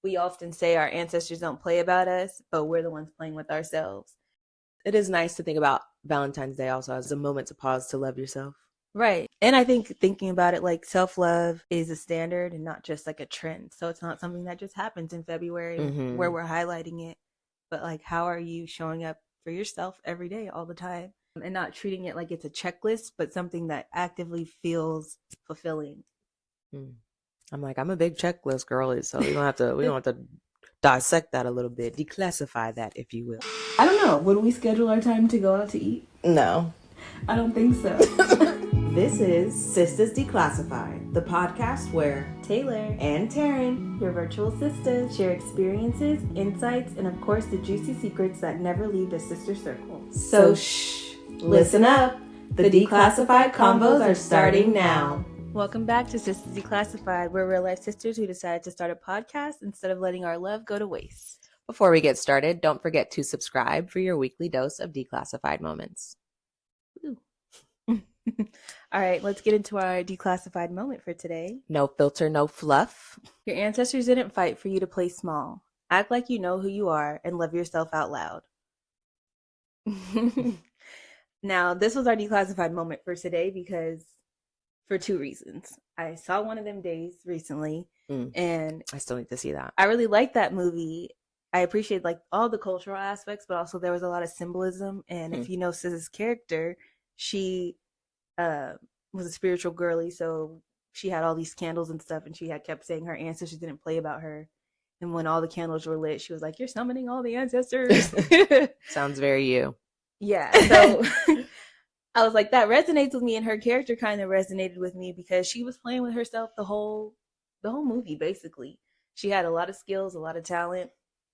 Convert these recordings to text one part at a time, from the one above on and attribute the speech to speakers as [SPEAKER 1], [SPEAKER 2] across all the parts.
[SPEAKER 1] we often say our ancestors don't play about us, but we're the ones playing with ourselves.
[SPEAKER 2] It is nice to think about Valentine's Day also as a moment to pause to love yourself.
[SPEAKER 1] Right. And I think thinking about it like self-love is a standard and not just like a trend. So it's not something that just happens in February where we're highlighting it, but like how are you showing up for yourself every day, all the time, and not treating it like it's a checklist, but something that actively feels fulfilling.
[SPEAKER 2] I'm like, I'm a big checklist girly, so we don't have to dissect that a little bit, declassify that, if you will.
[SPEAKER 1] I don't know. Would we schedule our time to go out to eat?
[SPEAKER 2] No.
[SPEAKER 1] I don't think so.
[SPEAKER 2] This is Sistas Declassified, the podcast where
[SPEAKER 1] Taylor
[SPEAKER 2] and Taryn,
[SPEAKER 1] your virtual sisters, share experiences, insights, and of course the juicy secrets that never leave the sister circle.
[SPEAKER 2] So shh, listen up. The declassified convos are starting now.
[SPEAKER 1] Welcome back to Sistas Declassified. We're real life sisters who decided to start a podcast instead of letting our love go to waste.
[SPEAKER 2] Before we get started, don't forget to subscribe for your weekly dose of declassified moments.
[SPEAKER 1] All right, let's get into our declassified moment for today.
[SPEAKER 2] No filter, no fluff.
[SPEAKER 1] Your ancestors didn't fight for you to play small. Act like you know who you are and love yourself out loud. Now, this was our declassified moment for today because for two reasons. I saw one of them days recently and
[SPEAKER 2] I still need to see that.
[SPEAKER 1] I really liked that movie. I appreciate like all the cultural aspects, but also there was a lot of symbolism. And if you know Sistas' character, she was a spiritual girly, so she had all these candles and stuff, and she had kept saying her ancestors didn't play about her. And when all the candles were lit, she was like, "You're summoning all the ancestors."
[SPEAKER 2] Sounds very you.
[SPEAKER 1] Yeah. So I was like, that resonates with me, and her character kind of resonated with me because she was playing with herself the whole movie. Basically, she had a lot of skills, a lot of talent,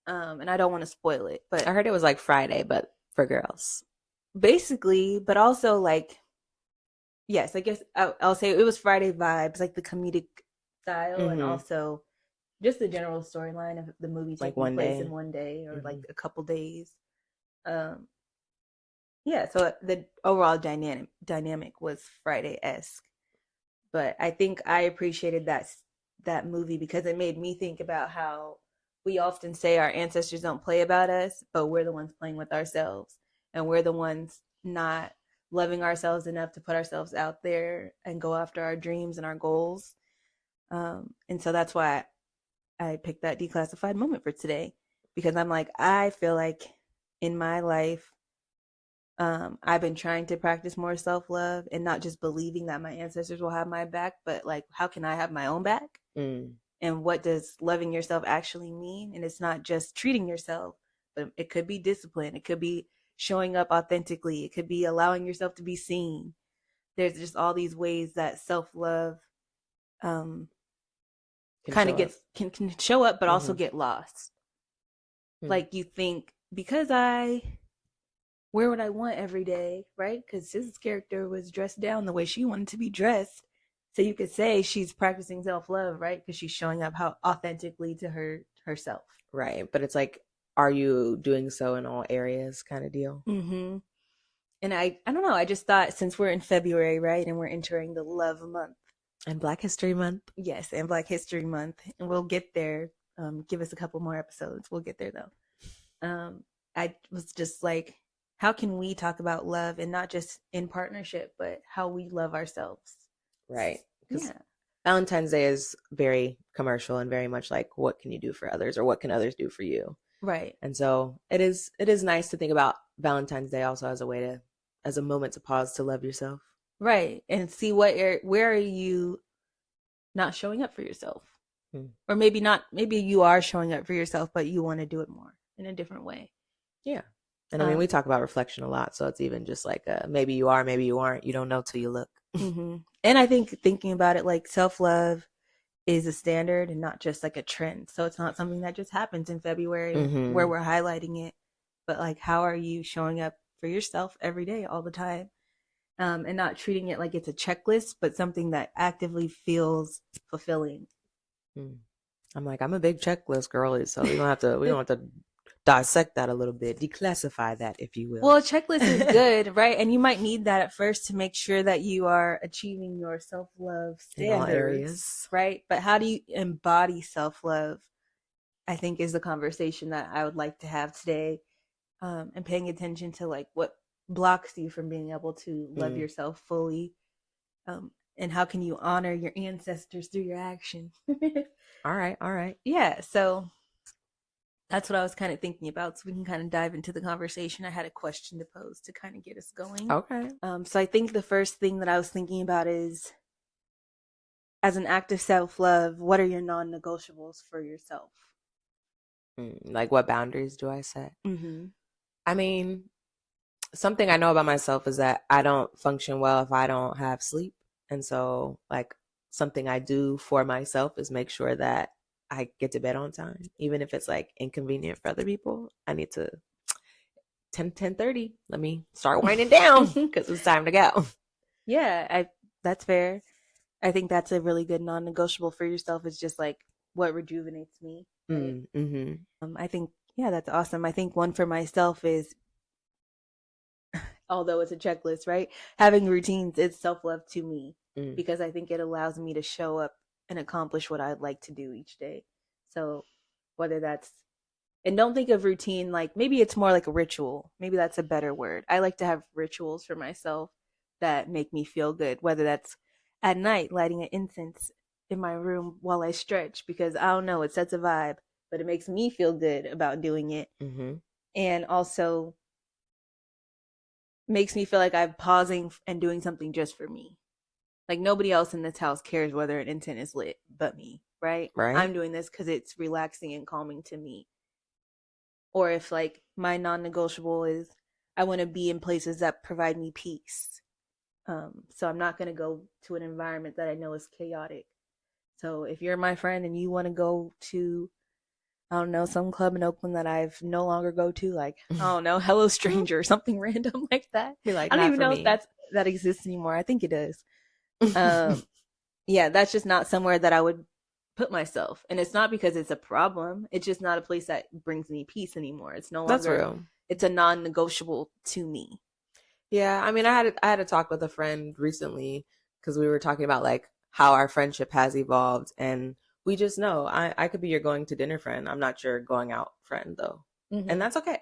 [SPEAKER 1] and I don't want to spoil it, but
[SPEAKER 2] I heard it was like Friday, but for girls,
[SPEAKER 1] basically. But also like. Yes, I guess I'll say it was Friday vibes, like the comedic style, and also just the general storyline of the movie taking place in one day or like a couple days. Yeah, so the overall dynamic was Friday-esque, but I think I appreciated that movie because it made me think about how we often say our ancestors don't play about us, but we're the ones playing with ourselves, and we're the ones not loving ourselves enough to put ourselves out there and go after our dreams and our goals. And so that's why I picked that declassified moment for today, because I'm like, I feel like in my life, I've been trying to practice more self-love and not just believing that my ancestors will have my back, but like, how can I have my own back? And what does loving yourself actually mean? And it's not just treating yourself, but it could be discipline. It could be showing up authentically. It could be allowing yourself to be seen. There's just all these ways that self-love kind of can show up, but also get lost. Like you think, because I wear what I want every day, right? Because his character was dressed down the way she wanted to be dressed. So you could say she's practicing self-love, right? Because she's showing up how authentically to herself.
[SPEAKER 2] Right. But it's like, are you doing so in all areas kind of deal?
[SPEAKER 1] And I don't know. I just thought since we're in February, right, and we're entering the Love Month.
[SPEAKER 2] And Black History Month.
[SPEAKER 1] Yes, and Black History Month. And we'll get there. Give us a couple more episodes. We'll get there, though. I was just like, how can we talk about love and not just in partnership, but how we love ourselves?
[SPEAKER 2] Right. Because Valentine's Day is very commercial and very much like, what can you do for others or what can others do for you?
[SPEAKER 1] Right.
[SPEAKER 2] And so it is nice to think about Valentine's Day also as a moment to pause to love yourself.
[SPEAKER 1] Right. And see where are you not showing up for yourself? Or maybe you are showing up for yourself, but you want to do it more in a different way.
[SPEAKER 2] Yeah. And I mean, we talk about reflection a lot. So it's even just like, maybe you are, maybe you aren't. You don't know till you look.
[SPEAKER 1] And I think thinking about it like self-love is a standard and not just like a trend. So it's not something that just happens in February where we're highlighting it, but like, how are you showing up for yourself every day, all the time? And not treating it like it's a checklist, but something that actively feels fulfilling.
[SPEAKER 2] I'm like, I'm a big checklist girly, so we don't have to dissect that a little bit, declassify that, if you will.
[SPEAKER 1] Well, a checklist is good, right? And you might need that at first to make sure that you are achieving your self-love standards, in all areas, right? But how do you embody self-love I think is the conversation that I would like to have today, and paying attention to like what blocks you from being able to love yourself fully, and how can you honor your ancestors through your action.
[SPEAKER 2] All right.
[SPEAKER 1] Yeah, so that's what I was kind of thinking about, so we can kind of dive into the conversation. I had a question to pose to kind of get us going.
[SPEAKER 2] Okay.
[SPEAKER 1] So I think the first thing that I was thinking about is, as an act of self-love, what are your non-negotiables for yourself?
[SPEAKER 2] Like, what boundaries do I set?
[SPEAKER 1] Mm-hmm.
[SPEAKER 2] I mean, something I know about myself is that I don't function well if I don't have sleep. And so, like, something I do for myself is make sure that I get to bed on time, even if it's like inconvenient for other people. I need to 10:30. Let me start winding down because it's time to go.
[SPEAKER 1] Yeah, that's fair. I think that's a really good non-negotiable for yourself. Is just like what rejuvenates me. Right? I think, yeah, that's awesome. I think one for myself is, although it's a checklist, right? Having routines is self-love to me, because I think it allows me to show up and accomplish what I'd like to do each day. So whether that's, and don't think of routine like, maybe it's more like a ritual. Maybe that's a better word. I like to have rituals for myself that make me feel good, whether that's at night lighting an incense in my room while I stretch, because I don't know, it sets a vibe, but it makes me feel good about doing it. And also makes me feel like I'm pausing and doing something just for me. Like, nobody else in this house cares whether an incense is lit but me, right? I'm doing this because it's relaxing and calming to me. Or if like my non-negotiable is, I want to be in places that provide me peace. So I'm not going to go to an environment that I know is chaotic. So if you're my friend and you want to go to, I don't know, some club in Oakland that I've no longer go to, like, I don't know, Hello Stranger or something random like that.
[SPEAKER 2] Be like,
[SPEAKER 1] I don't even know if that exists anymore. I think it does. Yeah, that's just not somewhere that I would put myself. And it's not because it's a problem. It's just not a place that brings me peace anymore. It's no longer,
[SPEAKER 2] that's real.
[SPEAKER 1] It's a non-negotiable to me.
[SPEAKER 2] Yeah, I mean, I had a talk with a friend recently because we were talking about like how our friendship has evolved, and we just know I could be your going to dinner friend. I'm not your going out friend though, and that's okay.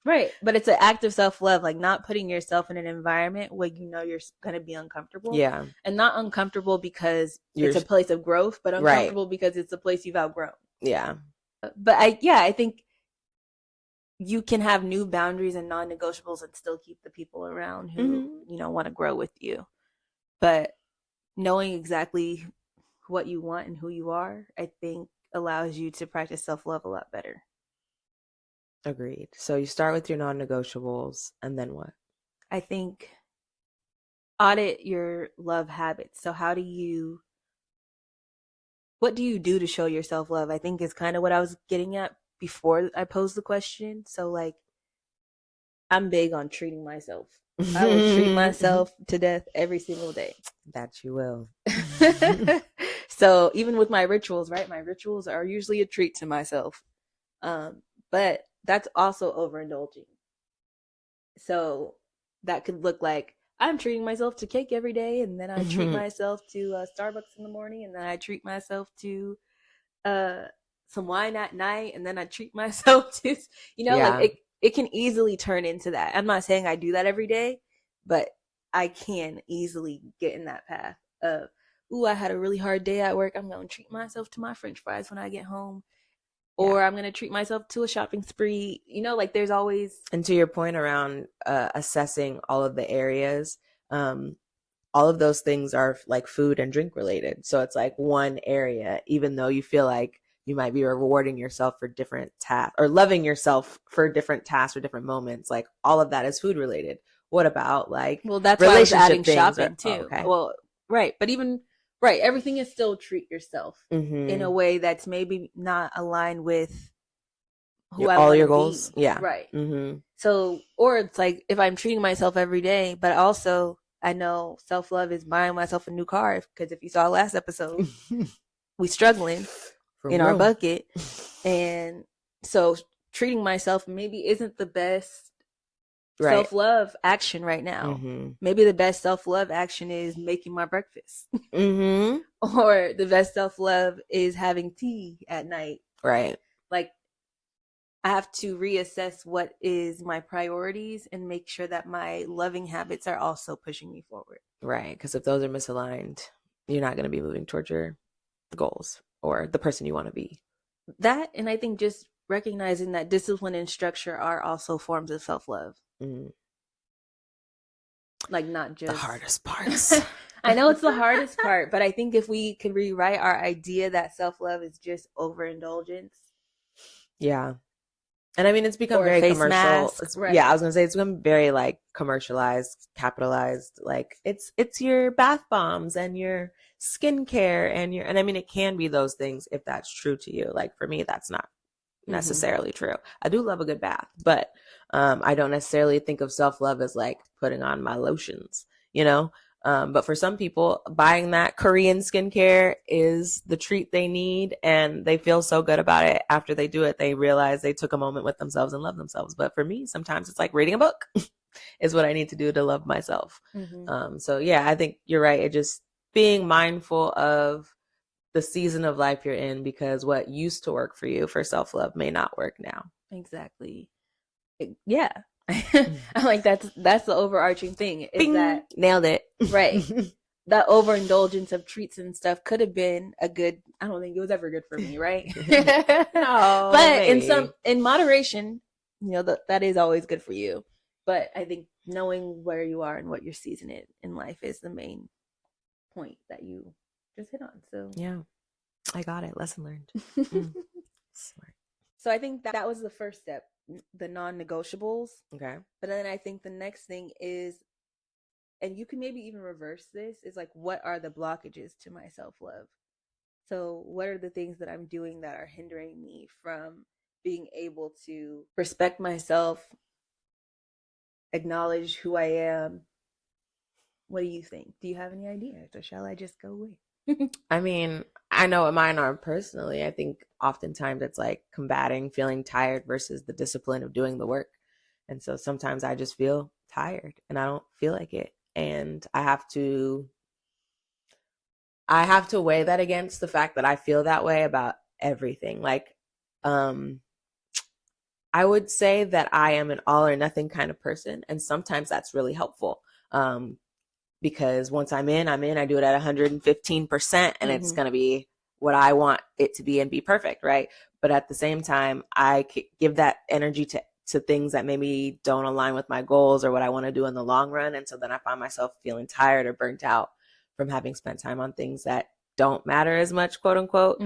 [SPEAKER 1] Right, but it's an act of self-love, like not putting yourself in an environment where you know you're going to be uncomfortable.
[SPEAKER 2] Yeah, and
[SPEAKER 1] not uncomfortable because it's a place of growth, but uncomfortable because it's a place you've outgrown.
[SPEAKER 2] Yeah,
[SPEAKER 1] but I think you can have new boundaries and non-negotiables and still keep the people around who want to grow with you. But knowing exactly what you want and who you are, I think allows you to practice self-love a lot better.
[SPEAKER 2] Agreed. So you start with your non-negotiables, and then what?
[SPEAKER 1] I think audit your love habits. So what do you do to show your self-love? I think is kind of what I was getting at before I posed the question. So like, I'm big on treating myself. I will treat myself to death every single day.
[SPEAKER 2] That you will.
[SPEAKER 1] So even with my rituals, right? My rituals are usually a treat to myself. But that's also overindulging. So that could look like I'm treating myself to cake every day, and then I treat myself to Starbucks in the morning, and then I treat myself to some wine at night, and then I treat myself to, like it can easily turn into that. I'm not saying I do that every day, but I can easily get in that path of, ooh, I had a really hard day at work. I'm going to treat myself to my French fries when I get home. Or I'm going to treat myself to a shopping spree. Like there's always.
[SPEAKER 2] And to your point around assessing all of the areas, all of those things are like food and drink related. So it's like one area, even though you feel like you might be rewarding yourself for different tasks or loving yourself for different tasks or different moments. Like all of that is food related. What about like,
[SPEAKER 1] well, that's why I was adding shopping too.
[SPEAKER 2] Okay.
[SPEAKER 1] Well, right. But even, right. Everything is still treat yourself in a way that's maybe not aligned with who I
[SPEAKER 2] all
[SPEAKER 1] want
[SPEAKER 2] your
[SPEAKER 1] to
[SPEAKER 2] goals.
[SPEAKER 1] Be.
[SPEAKER 2] Yeah.
[SPEAKER 1] Right. So, or it's like if I'm treating myself every day, but also I know self-love is buying myself a new car, because if you saw last episode, we struggling in our bucket. And so treating myself maybe isn't the best self-love action right now. Maybe the best self-love action is making my breakfast. Or the best self-love is having tea at night.
[SPEAKER 2] Right.
[SPEAKER 1] like I have to reassess what is my priorities and make sure that my loving habits are also pushing me forward.
[SPEAKER 2] Right. Because if those are misaligned, you're not going to be moving towards your goals or the person you want to be.
[SPEAKER 1] That, and I think just recognizing that discipline and structure are also forms of self-love. Like not just
[SPEAKER 2] the hardest parts.
[SPEAKER 1] I know it's the hardest part, but I think if we could rewrite our idea that self-love is just overindulgence.
[SPEAKER 2] Yeah. And I mean, it's become very commercial.
[SPEAKER 1] Right.
[SPEAKER 2] Yeah, I was gonna say it's become very like commercialized, capitalized. Like it's your bath bombs and your skincare and I mean, it can be those things if that's true to you. Like for me, that's not necessarily true. I do love a good bath, but I don't necessarily think of self-love as like putting on my lotions, you know? But for some people, buying that Korean skincare is the treat they need, and they feel so good about it. After they do it, they realize they took a moment with themselves and love themselves. But for me, sometimes it's like reading a book is what I need to do to love myself. So yeah, I think you're right. It just being mindful of the season of life you're in, because what used to work for you for self-love may not work now.
[SPEAKER 1] Exactly. Yeah. I'm like, that's the overarching thing is
[SPEAKER 2] Bing!
[SPEAKER 1] that
[SPEAKER 2] Nailed it.
[SPEAKER 1] Right. That overindulgence of treats and stuff could have been a good, I don't think it was ever good for me, right?
[SPEAKER 2] No,
[SPEAKER 1] but
[SPEAKER 2] maybe.
[SPEAKER 1] in moderation, you know, that is always good for you. But I think knowing where you are and what your season in life is the main point that you just hit on. So
[SPEAKER 2] yeah, I got it. Lesson learned. Smart.
[SPEAKER 1] So I think that was the first step, the non-negotiables.
[SPEAKER 2] Okay.
[SPEAKER 1] But then I think the next thing is, and you can maybe even reverse this, is like, what are the blockages to my self-love? So what are the things that I'm doing that are hindering me from being able to respect myself, acknowledge who I am? What do you think? Do you have any ideas, or shall I just go with?
[SPEAKER 2] I mean, I know what mine are personally. I think oftentimes it's like combating feeling tired versus the discipline of doing the work. And so sometimes I just feel tired and I don't feel like it. And I have to weigh that against the fact that I feel that way about everything. Like, I would say that I am an all or nothing kind of person. And sometimes that's really helpful. Because once I'm in, I do it at 115%, and it's going to be what I want it to be and be perfect, right? But at the same time, I give that energy to things that maybe don't align with my goals or what I want to do in the long run. And so then I find myself feeling tired or burnt out from having spent time on things that don't matter as much, quote unquote.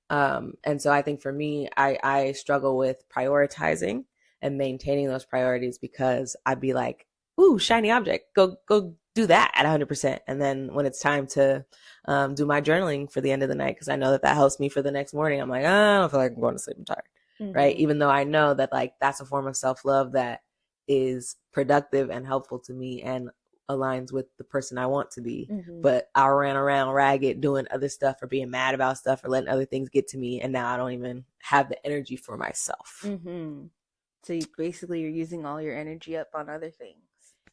[SPEAKER 2] And so I think for me, I struggle with prioritizing and maintaining those priorities, because I'd be like, ooh, shiny object, go do that at 100%. And then when it's time to do my journaling for the end of the night, because I know that helps me for the next morning, I'm like, I don't feel like I'm going to sleep, I'm tired. Right? Even though I know that like that's a form of self-love that is productive and helpful to me and aligns with the person I want to be. But I ran around ragged doing other stuff or being mad about stuff or letting other things get to me, and now I don't even have the energy for myself.
[SPEAKER 1] So you're using all your energy up on other things.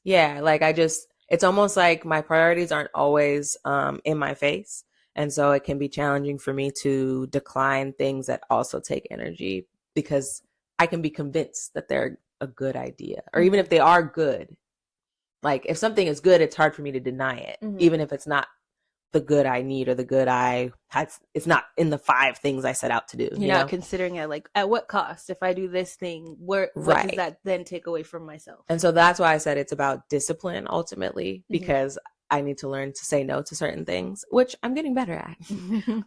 [SPEAKER 2] Yeah, like it's almost like my priorities aren't always in my face. And so it can be challenging for me to decline things that also take energy, because I can be convinced that they're a good idea. Or even if they are good, like if something is good, it's hard for me to deny it, even if it's not the good I need or the good I had. It's not in the 5 things I set out to do.
[SPEAKER 1] You're not considering it like, at what cost? If I do this thing, what does that then take away from myself?
[SPEAKER 2] And so that's why I said it's about discipline ultimately, because I need to learn to say no to certain things, which I'm getting better at.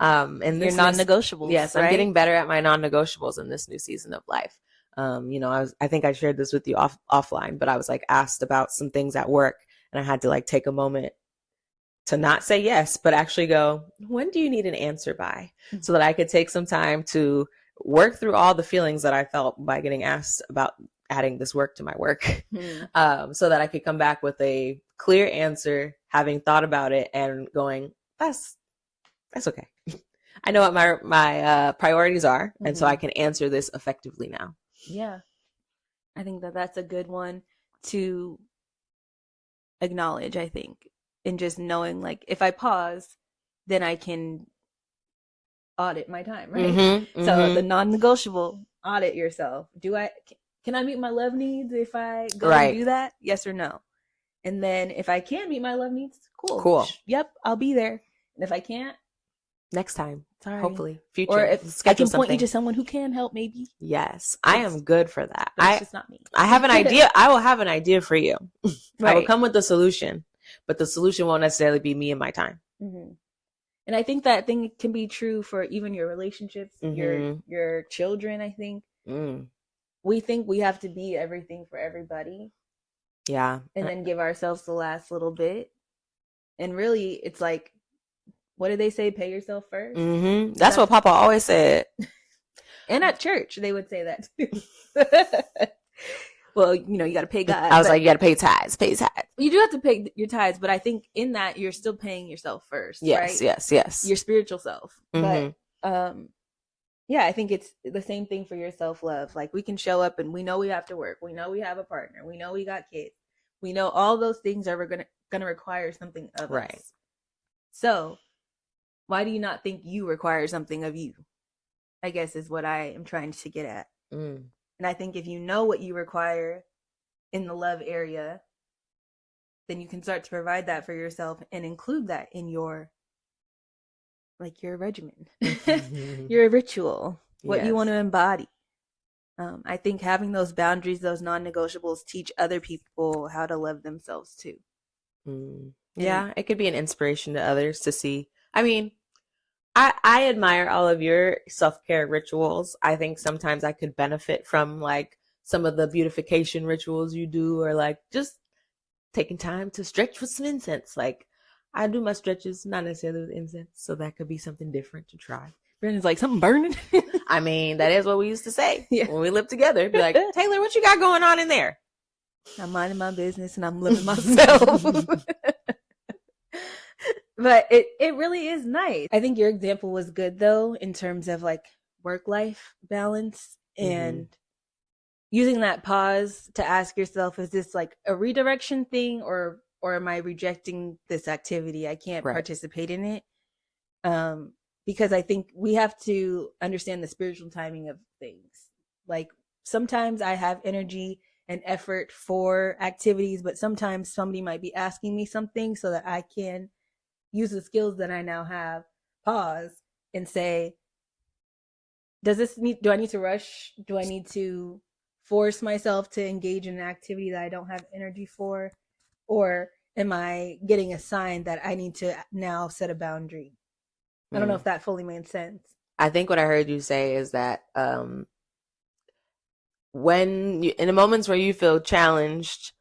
[SPEAKER 2] And
[SPEAKER 1] your non-negotiables.
[SPEAKER 2] Yes, I'm getting better at my non-negotiables in this new season of life. I think I shared this with you offline, but I was like asked about some things at work, and I had to like take a moment to not say yes, but actually go, when do you need an answer by? So that I could take some time to work through all the feelings that I felt by getting asked about adding this work to my work, so that I could come back with a clear answer, having thought about it and going, that's okay. I know what my priorities are, and so I can answer this effectively now.
[SPEAKER 1] Yeah. I think that's a good one to acknowledge, I think. And just knowing, like, if I pause, then I can audit my time, right? So the non-negotiable, audit yourself. Can I meet my love needs if I go and do that? Yes or no? And then if I can meet my love needs, cool. Yep, I'll be there. And if I can't,
[SPEAKER 2] next time.
[SPEAKER 1] Sorry.
[SPEAKER 2] Hopefully. Future.
[SPEAKER 1] Or if I can point you to someone who can help, maybe.
[SPEAKER 2] Yes. I am good for that.
[SPEAKER 1] It's just not me.
[SPEAKER 2] I have an idea. I will have an idea for you. Right. I will come with the solution, but the solution won't necessarily be me and my time.
[SPEAKER 1] And I think that thing can be true for even your relationships, your children, I think. We think we have to be everything for everybody.
[SPEAKER 2] Yeah.
[SPEAKER 1] And then give ourselves the last little bit. And really, it's like, what did they say? Pay yourself first.
[SPEAKER 2] That's what Papa always said.
[SPEAKER 1] And at church, they would say that too. Well, you got to pay God.
[SPEAKER 2] I was like, you got to pay tithes. Pay tithes.
[SPEAKER 1] You do have to pay your tithes, but I think in that you're still paying yourself first.
[SPEAKER 2] Yes,
[SPEAKER 1] right?
[SPEAKER 2] yes.
[SPEAKER 1] Your spiritual self. But yeah, I think it's the same thing for your self-love. Like, we can show up and we know we have to work. We know we have a partner. We know we got kids. We know all those things are going to require something of us. So why do you not think you require something of you? I guess is what I am trying to get at. And I think if you know what you require in the love area, then you can start to provide that for yourself and include that in your regimen, your ritual, what you want to embody. I think having those boundaries, those non-negotiables, teach other people how to love themselves too.
[SPEAKER 2] Yeah, it could be an inspiration to others to see. I mean, I admire all of your self-care rituals. I think sometimes I could benefit from like some of the beautification rituals you do, or like just taking time to stretch with some incense. Like, I do my stretches, not necessarily with incense, so that could be something different to try.
[SPEAKER 1] Brandon's like, something burning?
[SPEAKER 2] I mean, that is what we used to say when we lived together. Be like, Taylor, what you got going on in there?
[SPEAKER 1] I'm minding my business and I'm living myself. But it really is nice. I think your example was good, though, in terms of like work-life balance and using that pause to ask yourself, is this like a redirection thing or am I rejecting this activity? I can't participate in it. Because I think we have to understand the spiritual timing of things. Like, sometimes I have energy and effort for activities, but sometimes somebody might be asking me something so that I can use the skills that I now have, pause and say, do I need to rush? Do I need to force myself to engage in an activity that I don't have energy for? Or am I getting a sign that I need to now set a boundary? I don't know if that fully made sense.
[SPEAKER 2] I think what I heard you say is that when in the moments where you feel challenged,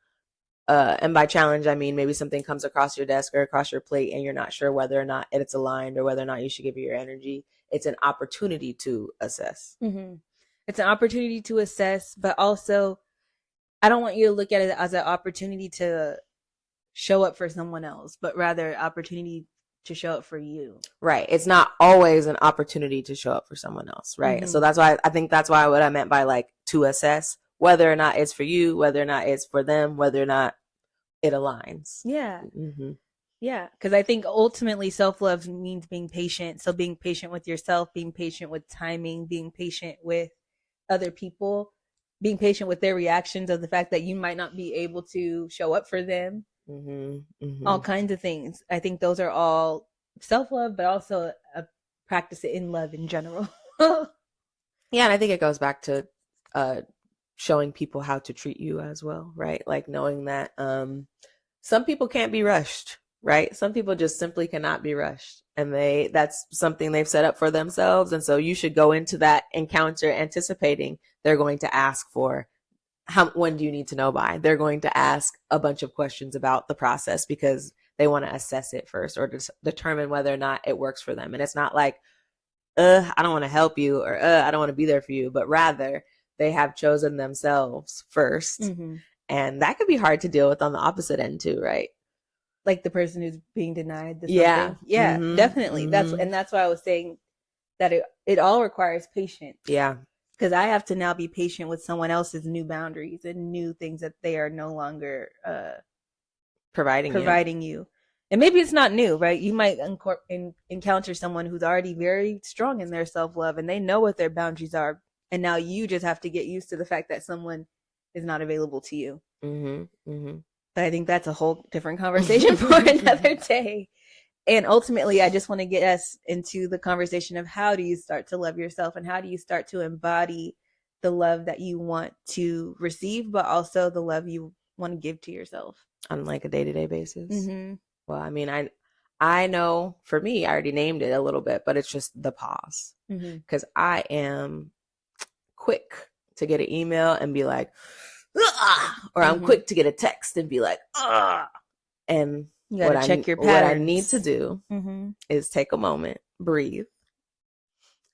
[SPEAKER 2] and by challenge, I mean maybe something comes across your desk or across your plate and you're not sure whether or not it's aligned or whether or not you should give it your energy. It's an opportunity to assess. It's
[SPEAKER 1] an opportunity to assess, but also I don't want you to look at it as an opportunity to show up for someone else, but rather opportunity to show up for you.
[SPEAKER 2] Right. It's not always an opportunity to show up for someone else. Right. So that's why I think that's why what I meant by like to assess whether or not it's for you, whether or not it's for them, whether or not it aligns.
[SPEAKER 1] Yeah. Yeah. Because I think ultimately self-love means being patient. So being patient with yourself, being patient with timing, being patient with other people, being patient with their reactions of the fact that you might not be able to show up for them. All kinds of things. I think those are all self-love, but also a practice in love in general.
[SPEAKER 2] Yeah, and I think it goes back to showing people how to treat you as well, right? Like knowing that some people can't be rushed, right? Some people just simply cannot be rushed, and that's something they've set up for themselves, and so you should go into that encounter anticipating they're going to ask for when do you need to know by? They're going to ask a bunch of questions about the process because they want to assess it first or determine whether or not it works for them. And it's not like, I don't want to help you or I don't want to be there for you, but rather they have chosen themselves first. And that could be hard to deal with on the opposite end too, right?
[SPEAKER 1] Like the person who's being denied the
[SPEAKER 2] something.
[SPEAKER 1] Yeah, definitely. That's why I was saying that it all requires patience.
[SPEAKER 2] Yeah.
[SPEAKER 1] Because I have to now be patient with someone else's new boundaries and new things that they are no longer providing you. And maybe it's not new, right? You might encounter someone who's already very strong in their self-love and they know what their boundaries are. And now you just have to get used to the fact that someone is not available to you. But I think that's a whole different conversation for another day. And ultimately, I just want to get us into the conversation of how do you start to love yourself and how do you start to embody the love that you want to receive, but also the love you want to give to yourself
[SPEAKER 2] on like a day-to-day basis. Well, I mean, I know for me, I already named it a little bit, but it's just the pause. Because I am quick to get an email and be like, or I'm quick to get a text and be like, and
[SPEAKER 1] you gotta check your patterns.
[SPEAKER 2] What I need to do is take a moment, breathe,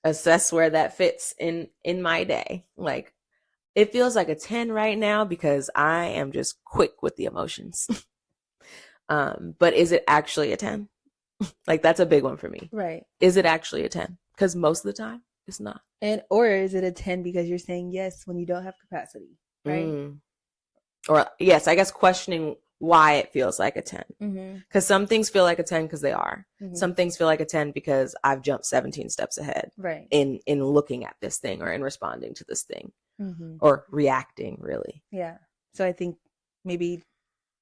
[SPEAKER 2] assess where that fits in my day. Like, it feels like a 10 right now because I am just quick with the emotions. But is it actually a 10? Like, that's a big one for me.
[SPEAKER 1] Right.
[SPEAKER 2] Is it actually a 10? Because most of the time it's not.
[SPEAKER 1] Or is it a 10 because you're saying yes when you don't have capacity, right?
[SPEAKER 2] Or yes, I guess questioning why it feels like a 10. Because some things feel like a 10 because they are. Some things feel like a 10 because I've jumped 17 steps ahead,
[SPEAKER 1] right?
[SPEAKER 2] In looking at this thing or in responding to this thing, or reacting, really.
[SPEAKER 1] Yeah. So I think maybe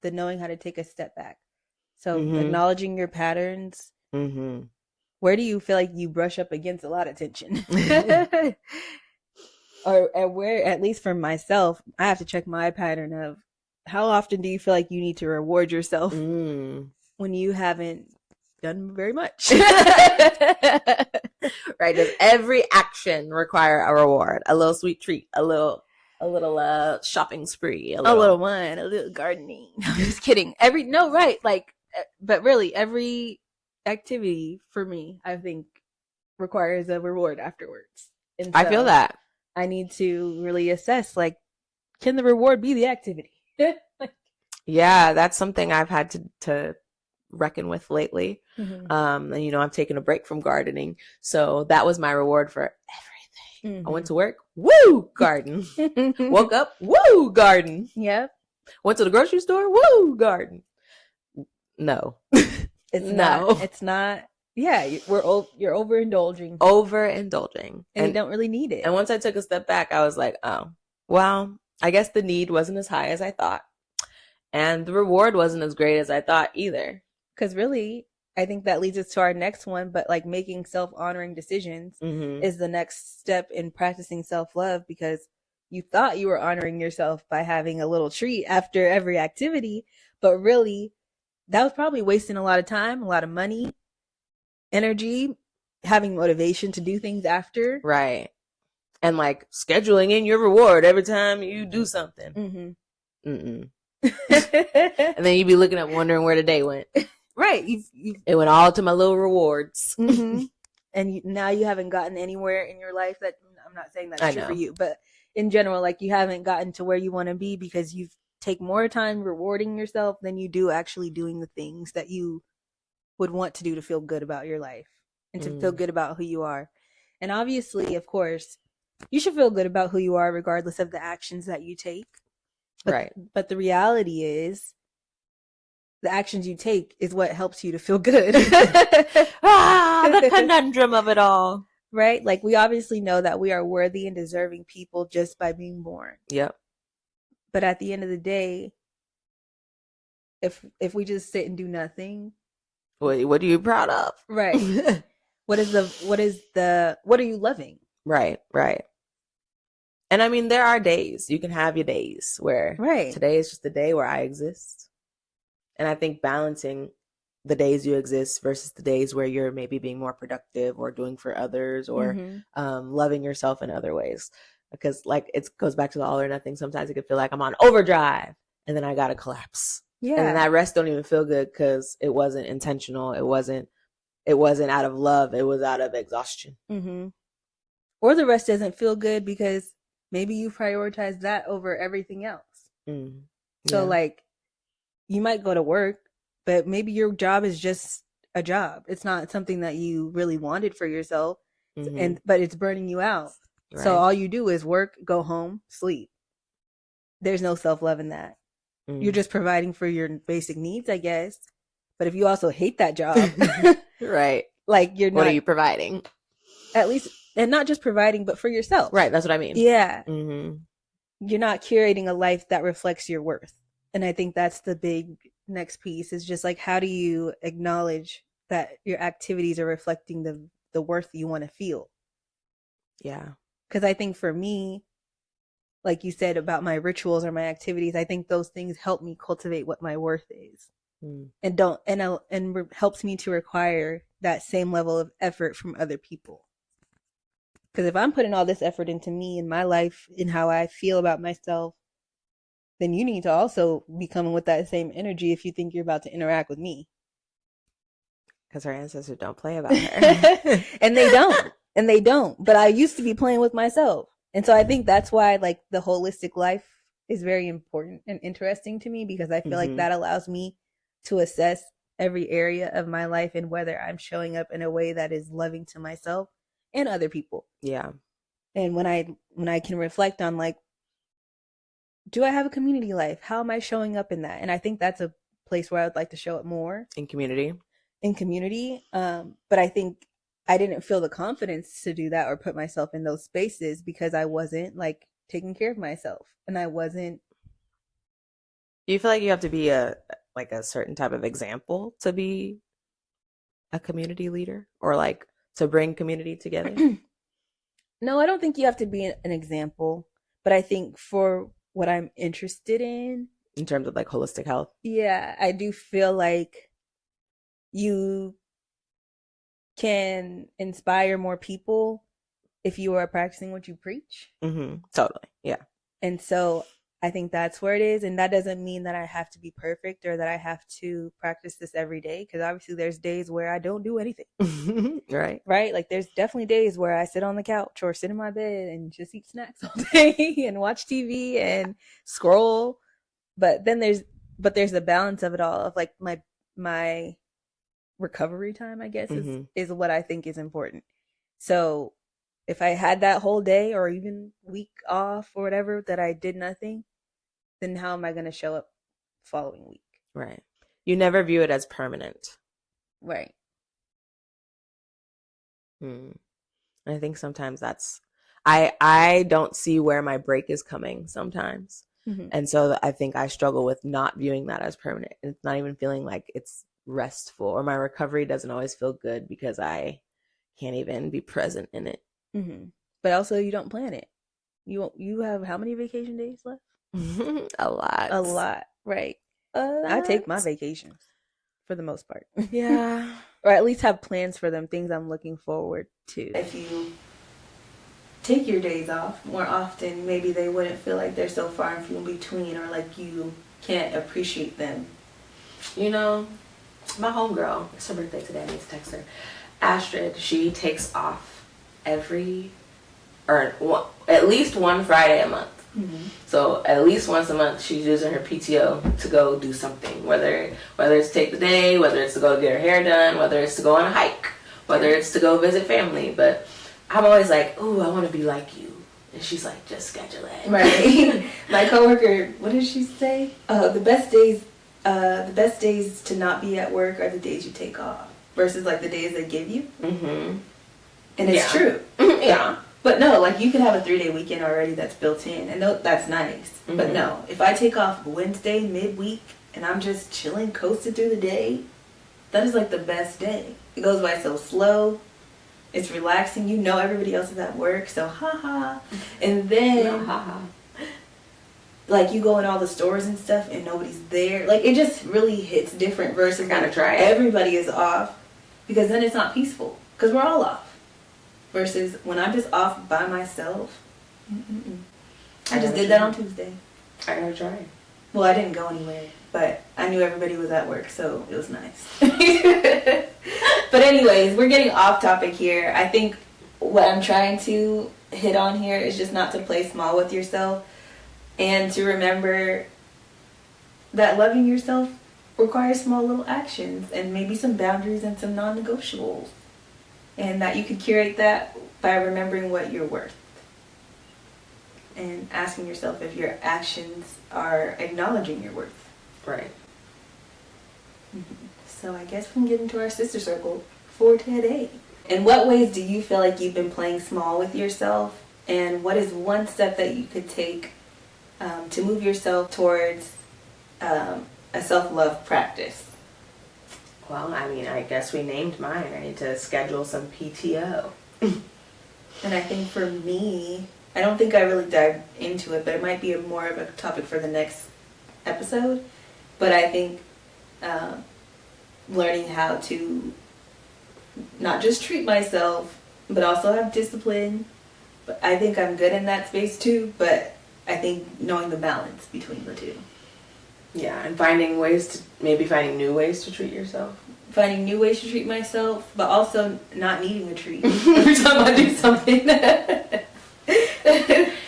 [SPEAKER 1] the knowing how to take a step back. So acknowledging your patterns. Where do you feel like you brush up against a lot of tension? Or where, at least for myself, I have to check my pattern of how often do you feel like you need to reward yourself when you haven't done very much?
[SPEAKER 2] Right. Does every action require a reward? A little sweet treat, a little shopping spree,
[SPEAKER 1] a little wine, a little gardening. I'm just kidding. But really every activity for me, I think, requires a reward afterwards. And so
[SPEAKER 2] I feel that
[SPEAKER 1] I need to really assess, like, can the reward be the activity?
[SPEAKER 2] Yeah, that's something I've had to reckon with lately. And I've taken a break from gardening, so that was my reward for everything. I went to work, woo, garden. Woke up, woo, garden.
[SPEAKER 1] Yep.
[SPEAKER 2] Went to the grocery store, woo, garden. No,
[SPEAKER 1] it's not. Yeah, you're overindulging. And you don't really need it.
[SPEAKER 2] And once I took a step back, I was like, oh, well, I guess the need wasn't as high as I thought. And the reward wasn't as great as I thought either.
[SPEAKER 1] Because really, I think that leads us to our next one. But like making self-honoring decisions is the next step in practicing self-love, because you thought you were honoring yourself by having a little treat after every activity. But really, that was probably wasting a lot of time, a lot of money, energy, having motivation to do things after.
[SPEAKER 2] Right. And like scheduling in your reward every time you do something. And then you'd be looking up wondering where the day went.
[SPEAKER 1] Right.
[SPEAKER 2] It went all to my little rewards.
[SPEAKER 1] And now you haven't gotten anywhere in your life. That I'm not saying that's true for you, but in general, like, you haven't gotten to where you want to be because you take more time rewarding yourself than you do actually doing the things that you would want to do to feel good about your life and to feel good about who you are. And obviously, of course, you should feel good about who you are regardless of the actions that you take.
[SPEAKER 2] Right.
[SPEAKER 1] But the reality is, the actions you take is what helps you to feel good.
[SPEAKER 2] The conundrum of it all.
[SPEAKER 1] Right? Like, we obviously know that we are worthy and deserving people just by being born.
[SPEAKER 2] Yep.
[SPEAKER 1] But at the end of the day, if we just sit and do nothing,
[SPEAKER 2] what are you proud of?
[SPEAKER 1] Right. What are you loving?
[SPEAKER 2] Right. And I mean, there are days, you can have your days where today is just the day where I exist. And I think balancing the days you exist versus the days where you're maybe being more productive or doing for others or loving yourself in other ways. Because like, it goes back to the all or nothing. Sometimes it can feel like I'm on overdrive and then I got to collapse. Yeah. And then that rest don't even feel good because it wasn't intentional. It wasn't out of love. It was out of exhaustion.
[SPEAKER 1] Or the rest doesn't feel good because maybe you prioritize that over everything else. So like, you might go to work, but maybe your job is just a job. It's not something that you really wanted for yourself, but it's burning you out. Right. So all you do is work, go home, sleep. There's no self-love in that. You're just providing for your basic needs, I guess, But if you also hate that job,
[SPEAKER 2] right,
[SPEAKER 1] like you're not.
[SPEAKER 2] What are you providing?
[SPEAKER 1] At least, and not just providing, but for yourself.
[SPEAKER 2] Right, that's what I mean.
[SPEAKER 1] Yeah. You're not curating a life that reflects your worth. And I think that's the big next piece is just like, how do you acknowledge that your activities are reflecting the worth you want to feel?
[SPEAKER 2] Yeah.
[SPEAKER 1] Because I think for me, like you said about my rituals or my activities, I think those things help me cultivate what my worth is. And helps me to require that same level of effort from other people. Because if I'm putting all this effort into me and my life and how I feel about myself, then you need to also be coming with that same energy if you think you're about to interact with me.
[SPEAKER 2] Because her ancestors don't play about her.
[SPEAKER 1] And they don't. But I used to be playing with myself. And so I think that's why like the holistic life is very important and interesting to me, because I feel like that allows me to assess every area of my life and whether I'm showing up in a way that is loving to myself and other people.
[SPEAKER 2] Yeah.
[SPEAKER 1] And when I can reflect on like, do I have a community life? How am I showing up in that? And I think that's a place where I would like to show up more.
[SPEAKER 2] In community.
[SPEAKER 1] But I think I didn't feel the confidence to do that or put myself in those spaces because I wasn't like taking care of myself. And I wasn't.
[SPEAKER 2] Do you feel like you have to be a certain type of example to be a community leader, or like to bring community together?
[SPEAKER 1] No, I don't think you have to be an example, but I think for what I'm interested in
[SPEAKER 2] terms of like holistic health,
[SPEAKER 1] yeah, I do feel like you can inspire more people if you are practicing what you preach.
[SPEAKER 2] Totally. Yeah.
[SPEAKER 1] And so I think that's where it is. And that doesn't mean that I have to be perfect or that I have to practice this every day. Because obviously there's days where I don't do anything.
[SPEAKER 2] Right.
[SPEAKER 1] Like there's definitely days where I sit on the couch or sit in my bed and just eat snacks all day and watch TV and scroll. But then there's the balance of it all, of like my recovery time, I guess, is what I think is important. So if I had that whole day or even week off or whatever that I did nothing, then how am I going to show up following week?
[SPEAKER 2] Right. You never view it as permanent.
[SPEAKER 1] Right.
[SPEAKER 2] I think sometimes that's, I don't see where my break is coming sometimes. And so I think I struggle with not viewing that as permanent. It's not even feeling like it's restful, or my recovery doesn't always feel good because I can't even be present in it.
[SPEAKER 1] But also you don't plan it. You have how many vacation days left?
[SPEAKER 2] A lot.
[SPEAKER 1] Right. I take my vacations for the most part.
[SPEAKER 2] Yeah.
[SPEAKER 1] Or at least have plans for them, things I'm looking forward to. If you take your days off more often, maybe they wouldn't feel like they're so far and few in between, or like you can't appreciate them.
[SPEAKER 2] You know, my homegirl, it's her birthday today, I need to text her. Astrid, she takes off at least one Friday a month. So at least once a month she's using her PTO to go do something, whether it's take the day, whether it's to go get her hair done, whether it's to go on a hike, whether it's to go visit family. But I'm always like, ooh, I want to be like you. And she's like, just schedule it.
[SPEAKER 1] Right. My coworker, what did she say? The best days to not be at work are the days you take off versus like the days they give you. And it's true. Yeah. But no, like you could have a 3-day weekend already that's built in, and that's nice. But no, if I take off Wednesday midweek and I'm just chilling, coasting through the day, that is like the best day. It goes by so slow. It's relaxing. You know everybody else is at work, so haha. And then like you go in all the stores and stuff and nobody's there. Like it just really hits different versus
[SPEAKER 2] kind of try
[SPEAKER 1] everybody is off, because then it's not peaceful because we're all off. Versus when I'm just off by myself. I just did that on Tuesday.
[SPEAKER 2] I gotta try.
[SPEAKER 1] Well, I didn't go anywhere, but I knew everybody was at work, so it was nice. But anyways, we're getting off topic here. I think what I'm trying to hit on here is just not to play small with yourself, and to remember that loving yourself requires small little actions and maybe some boundaries and some non-negotiables. And that you could curate that by remembering what you're worth. And asking yourself if your actions are acknowledging your worth.
[SPEAKER 2] Right.
[SPEAKER 1] So I guess we can get into our sister circle for today. In what ways do you feel like you've been playing small with yourself? And what is one step that you could take to move yourself towards a self-love practice?
[SPEAKER 2] Well, I mean, I guess we named mine. I need to schedule some PTO.
[SPEAKER 1] And I think for me, I don't think I really dived into it, but it might be more of a topic for the next episode. But I think learning how to not just treat myself, but also have discipline. But I think I'm good in that space too, but I think knowing the balance between the two.
[SPEAKER 2] Yeah, and finding new ways to treat yourself.
[SPEAKER 1] Finding new ways to treat myself, but also not needing a treat every time I do something.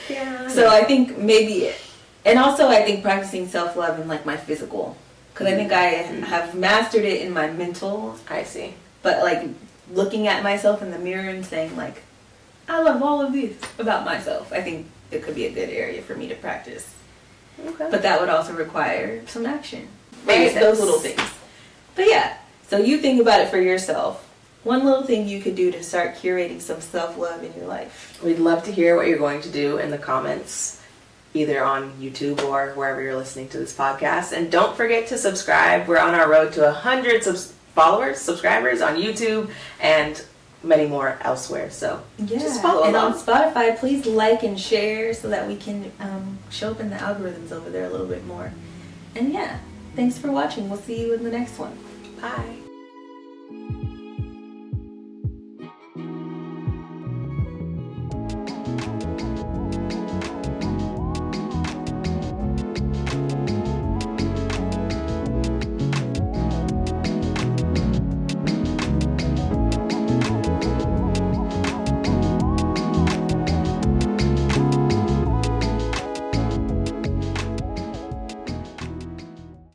[SPEAKER 2] Yeah.
[SPEAKER 1] So I think maybe, and also I think practicing self-love in like my physical. Because I think I have mastered it in my mental.
[SPEAKER 2] I see.
[SPEAKER 1] But like looking at myself in the mirror and saying like, I love all of this about myself. I think it could be a good area for me to practice.
[SPEAKER 2] Okay.
[SPEAKER 1] But that would also require some action.
[SPEAKER 2] Maybe
[SPEAKER 1] Those little things. But yeah, so you think about it for yourself. One little thing you could do to start curating some self-love in your life.
[SPEAKER 2] We'd love to hear what you're going to do in the comments, either on YouTube or wherever you're listening to this podcast. And don't forget to subscribe. We're on our road to 100 subscribers on YouTube and many more elsewhere. So just follow along.
[SPEAKER 1] And on Spotify, please like and share so that we can show up in the algorithms over there a little bit more. And yeah, thanks for watching. We'll see you in the next one.
[SPEAKER 2] Bye.